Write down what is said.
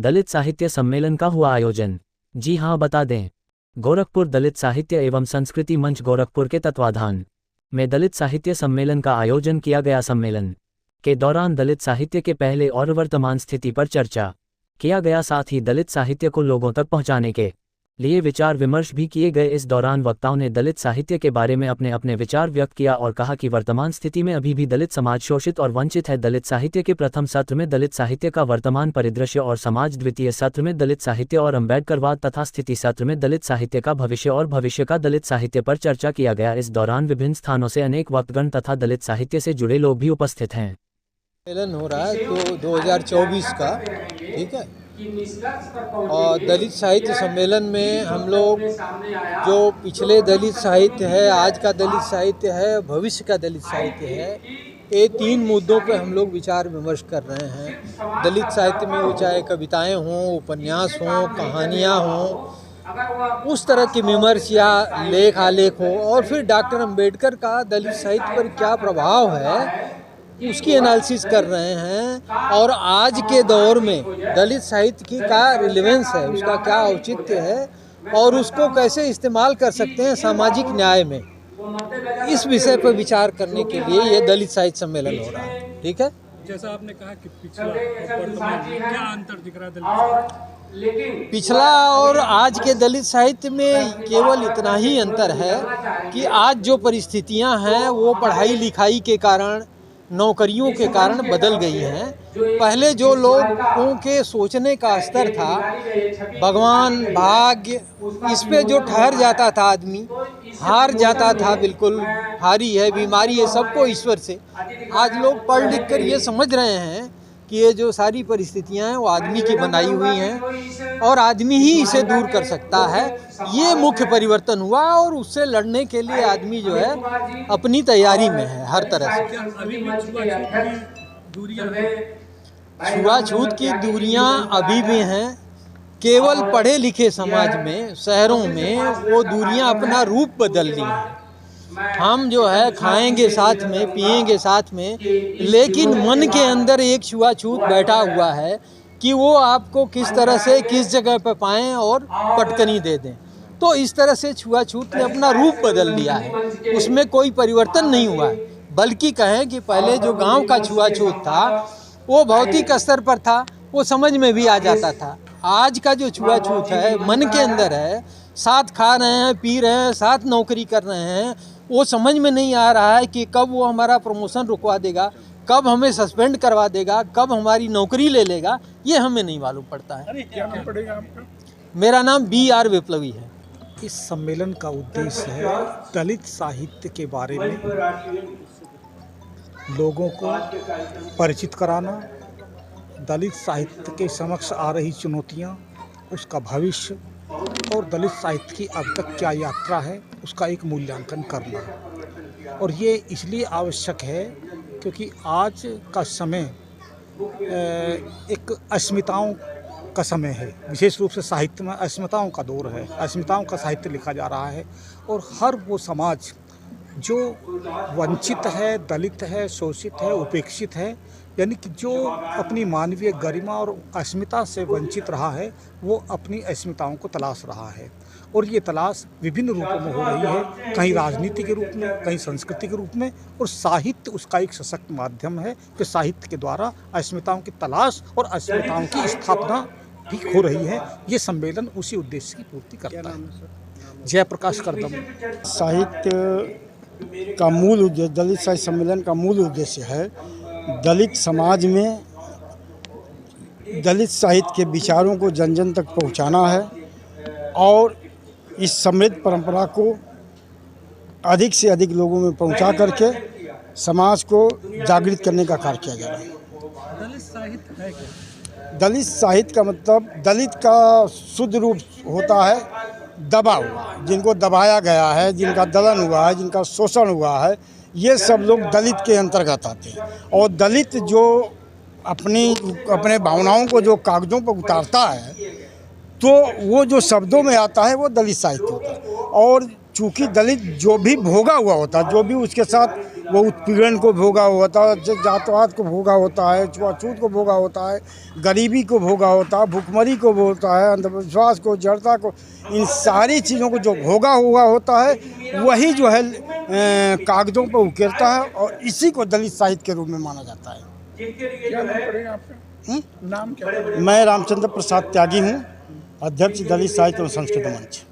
दलित साहित्य सम्मेलन का हुआ आयोजन। जी हां, बता दें, गोरखपुर दलित साहित्य एवं संस्कृति मंच गोरखपुर के तत्वाधान में दलित साहित्य सम्मेलन का आयोजन किया गया। सम्मेलन के दौरान दलित साहित्य के पहले और वर्तमान स्थिति पर चर्चा किया गया, साथ ही दलित साहित्य को लोगों तक पहुंचाने के लिए विचार विमर्श भी किए गए। इस दौरान वक्ताओं ने दलित साहित्य के बारे में अपने अपने विचार व्यक्त किया और कहा कि वर्तमान स्थिति में अभी भी दलित समाज शोषित और वंचित है। दलित साहित्य के प्रथम सत्र में दलित साहित्य का वर्तमान परिदृश्य और समाज, द्वितीय सत्र में दलित साहित्य और अम्बेडकरवाद तथा स्थिति सत्र में दलित साहित्य का भविष्य और भविष्य का दलित साहित्य पर चर्चा किया गया। इस दौरान विभिन्न स्थानों से अनेक वक्तगण तथा दलित साहित्य से जुड़े लोग भी उपस्थित हैं। सम्मेलन हो रहा है तो 2024 का, ठीक है। और दलित साहित्य सम्मेलन में हम लोग जो पिछले दलित साहित्य है, आज का दलित साहित्य है, भविष्य का दलित साहित्य है, ये 3 मुद्दों पे हम लोग विचार विमर्श कर रहे हैं। दलित साहित्य में वो चाहे कविताएं हों, उपन्यास हों, कहानियाँ हों, उस तरह के विमर्श या लेख आलेख हो, और फिर डॉक्टर अम्बेडकर का दलित साहित्य पर क्या प्रभाव है उसकी एनालिसिस कर रहे हैं। और आज के दौर में दलित साहित्य की क्या रिलेवेंस है, उसका क्या औचित्य है और उसको कैसे इस्तेमाल कर सकते हैं सामाजिक न्याय में, इस विषय पर विचार करने के लिए ये दलित साहित्य सम्मेलन हो रहा है। ठीक है, जैसा आपने कहा कि पिछला और वर्तमान में क्या अंतर दिख रहा है दलित? पिछला और आज के दलित साहित्य में केवल इतना ही अंतर है कि आज जो परिस्थितियां हैं वो पढ़ाई लिखाई के कारण, नौकरियों के कारण बदल गई हैं। पहले जो लोगों के सोचने का स्तर था, भगवान, भाग्य, इस पे जो ठहर जाता था आदमी, हार जाता था, बिल्कुल हारी है, बीमारी है, सबको ईश्वर से। आज लोग पढ़ लिख कर ये समझ रहे हैं कि ये जो सारी परिस्थितियां हैं वो आदमी की बनाई हुई हैं और आदमी ही इसे दूर कर सकता है। ये मुख्य परिवर्तन हुआ और उससे लड़ने के लिए आदमी जो है अपनी तैयारी में है हर तरह से। छुआछूत की दूरियां अभी भी हैं। केवल पढ़े लिखे समाज में, शहरों में वो दूरियां अपना रूप बदल ली हैं। हम जो है खाएंगे साथ में, पिएंगे साथ में, लेकिन मन के अंदर एक छुआछूत बैठा हुआ है कि वो आपको किस तरह से किस जगह पर पाएं और पटकनी दे दें। तो इस तरह से छुआछूत ने अपना रूप बदल लिया है, उसमें कोई परिवर्तन नहीं हुआ है। बल्कि कहें कि पहले जो गांव का छुआछूत था वो भौतिक स्तर पर था, वो समझ में भी आ जाता था। आज का जो छुआछूत है मन के अंदर है, साथ खा रहे हैं, पी रहे हैं, साथ नौकरी कर रहे हैं, वो समझ में नहीं आ रहा है कि कब वो हमारा प्रमोशन रुकवा देगा, कब हमें सस्पेंड करवा देगा, कब हमारी नौकरी ले लेगा, ये हमें नहीं मालूम पड़ता है। अरे क्या नाम पड़ेगा आपका? मेरा नाम BR विप्लवी है। इस सम्मेलन का उद्देश्य है दलित साहित्य के बारे में लोगों को परिचित कराना, दलित साहित्य के समक्ष आ रही चुनौतियाँ, उसका भविष्य और दलित साहित्य की अब तक क्या यात्रा है उसका एक मूल्यांकन करना। और ये इसलिए आवश्यक है क्योंकि आज का समय एक अस्मिताओं का समय है। विशेष रूप से साहित्य में अस्मिताओं का दौर है, अस्मिताओं का साहित्य लिखा जा रहा है। और हर वो समाज जो वंचित है, दलित है, शोषित है, उपेक्षित है, यानी कि जो अपनी मानवीय गरिमा और अस्मिता से वंचित रहा है, वो अपनी अस्मिताओं को तलाश रहा है। और ये तलाश विभिन्न रूपों में हो रही है, कहीं राजनीति के रूप में, कहीं संस्कृति के रूप में, और साहित्य उसका एक सशक्त माध्यम है कि साहित्य के द्वारा अस्मिताओं की तलाश और अस्मिताओं की स्थापना भी हो रही है। ये सम्मेलन उसी उद्देश्य की पूर्ति करता है। जयप्रकाश करदम। साहित्य का मूल उद्देश्य, दलित साहित्य सम्मेलन का मूल उद्देश्य है दलित समाज में दलित साहित्य के विचारों को जन जन तक पहुंचाना है और इस समृद्ध परंपरा को अधिक से अधिक लोगों में पहुंचा करके समाज को जागृत करने का कार्य किया जा रहा है। दलित साहित्य है क्या? दलित साहित्य का मतलब, दलित का शुद्ध रूप होता है दबा हुआ, जिनको दबाया गया है, जिनका दलन हुआ है, जिनका शोषण हुआ है, ये सब लोग दलित के अंतर्गत आते हैं। और दलित जो अपने भावनाओं को जो कागज़ों पर उतारता है, तो वो जो शब्दों में आता है वो दलित साहित्य होता है। और चूँकि दलित जो भी भोगा हुआ होता है, जो भी उसके साथ वो उत्पीड़न को भोगा होता है, जातवाद को भोगा होता है, छुआछूत को भोगा होता है, गरीबी को भोगा होता है, भुखमरी को भोगता है, अंधविश्वास को, जड़ता को, इन सारी चीज़ों को जो भोगा हुआ होता है वही जो है कागज़ों पर उकेरता है और इसी को दलित साहित्य के रूप में माना जाता है। क्या नाम पड़ेगा आपका? नाम क्या? मैं रामचंद्र प्रसाद त्यागी हूँ, अध्यक्ष दलित साहित्य एवं संस्कृति मंच।